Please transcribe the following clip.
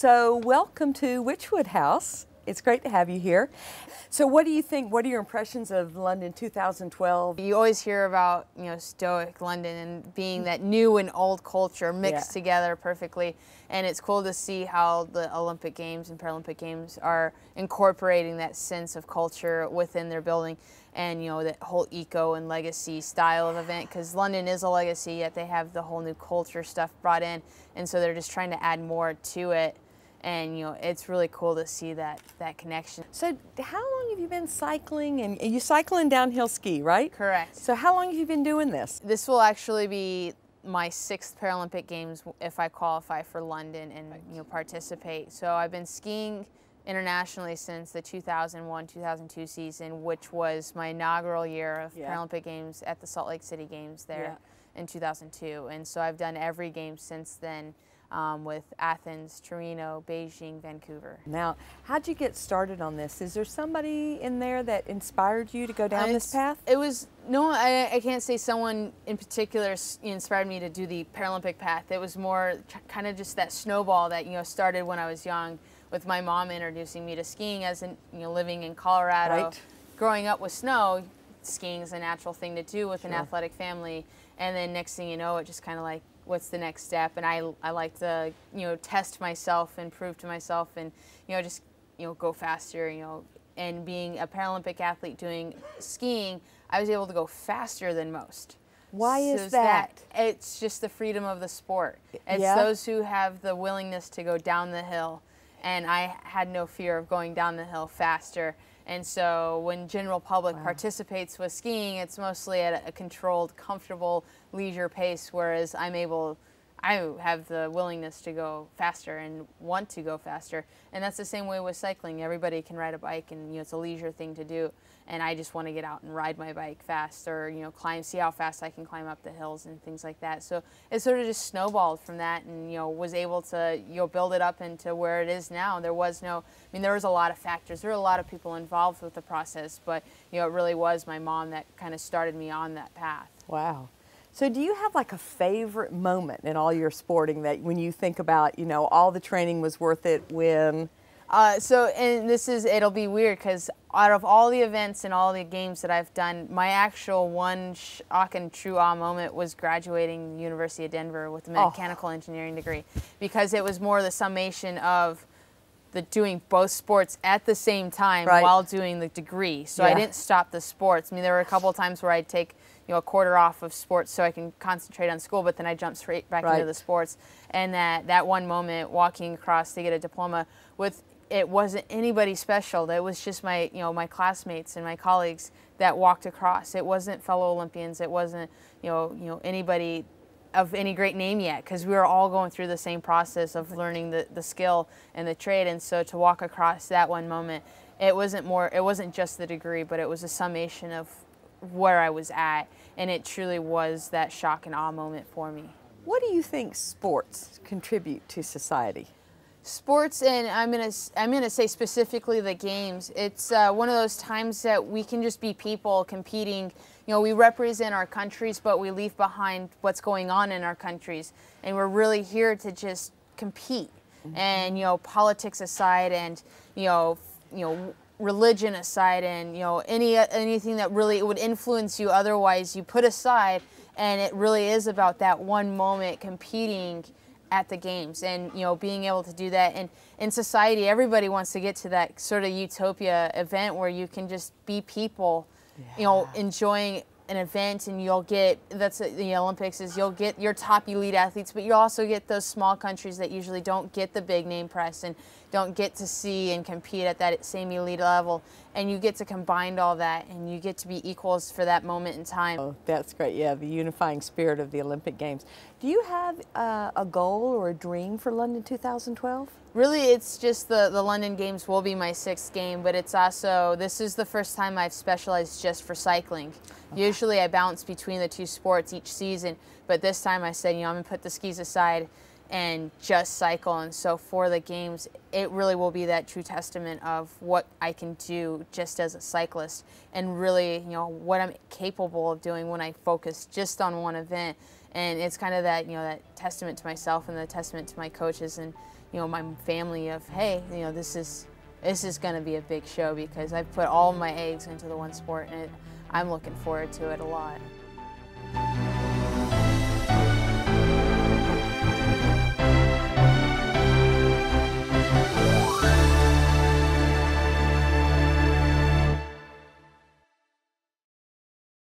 So welcome to Witchwood House. It's great to have you here. So what do you think, what are your impressions of London 2012? You always hear about, stoic London and being that new and old culture mixed together perfectly. And it's cool to see how the Olympic Games and Paralympic Games are incorporating that sense of culture within their building and, that whole eco and legacy style of event. Because London is a legacy, yet they have the whole new culture stuff brought in. And so they're just trying to add more to it. And, it's really cool to see that connection. So how long have you been cycling? And you cycle and downhill ski, right? Correct. So how long have you been doing this? This will actually be my 6th Paralympic Games if I qualify for London and participate. So I've been skiing internationally since the 2001-2002 season, which was my inaugural year of Paralympic Games at the Salt Lake City Games there in 2002. And so I've done every game since then. With Athens, Torino, Beijing, Vancouver. Now, how'd you get started on this? Is there somebody in there that inspired you to go down this path? It was, no, I can't say someone in particular inspired me to do the Paralympic path. It was more kind of just that snowball that, started when I was young with my mom introducing me to skiing as living in Colorado. Right. Growing up with snow, skiing is a natural thing to do with an athletic family. And then next thing you know, it just kind of like, what's the next step? And I like to test myself and prove to myself and just go faster. And being a Paralympic athlete doing skiing, I was able to go faster than most. Why is that? It's just the freedom of the sport. It's those who have the willingness to go down the hill, and I had no fear of going down the hill faster. And so when general public participates with skiing, it's mostly at a controlled, comfortable, leisure pace, whereas I have the willingness to go faster and want to go faster. And that's the same way with cycling. Everybody can ride a bike, and it's a leisure thing to do. And I just want to get out and ride my bike fast, or see how fast I can climb up the hills and things like that. So it sort of just snowballed from that, and was able to build it up into where it is now. There was there was a lot of factors. There were a lot of people involved with the process, but it really was my mom that kind of started me on that path. Wow. So do you have like a favorite moment in all your sporting that when you think about, all the training was worth it when? And it'll be weird because out of all the events and all the games that I've done, my actual one shock and true awe moment was graduating the University of Denver with a mechanical engineering degree, because it was more the summation of doing both sports at the same time while doing the degree. So I didn't stop the sports. There were a couple of times where I'd take a quarter off of sports so I can concentrate on school, but then I jumped straight back into the sports. And that one moment walking across to get a diploma it wasn't anybody special. That was just my my classmates and my colleagues that walked across. It wasn't fellow Olympians. It wasn't anybody of any great name yet, because we were all going through the same process of learning the skill and the trade. And so to walk across that one moment, it wasn't just the degree, but it was a summation of where I was at, and it truly was that shock and awe moment for me. What do you think sports contribute to society? Sports, and I'm gonna say specifically the games. It's one of those times that we can just be people competing. We represent our countries, but we leave behind what's going on in our countries, and we're really here to just compete. And politics aside, and religion aside, and anything that really would influence you otherwise, you put aside, and it really is about that one moment competing at the games, and being able to do that. And in society, everybody wants to get to that sort of utopia event where you can just be people enjoying an event, and you'll get, that's the Olympics, is you'll get your top elite athletes, but you also get those small countries that usually don't get the big name press and don't get to see and compete at that same elite level, and you get to combine all that, and you get to be equals for that moment in time. Oh, that's great. Yeah, the unifying spirit of the Olympic Games. Do you have a goal or a dream for London 2012? Really, it's just the London Games will be my 6th game, but it's also, this is the first time I've specialized just for cycling. Okay. Usually I bounce between the two sports each season, but this time I said, I'm going to put the skis aside and just cycle. And so for the games, it really will be that true testament of what I can do just as a cyclist, and really, you know, what I'm capable of doing when I focus just on one event. And it's kind of that, you know, that testament to myself and the testament to my coaches and, you know, my family of, hey, you know, this is going to be a big show because I've put all my eggs into the one sport, and I'm looking forward to it a lot.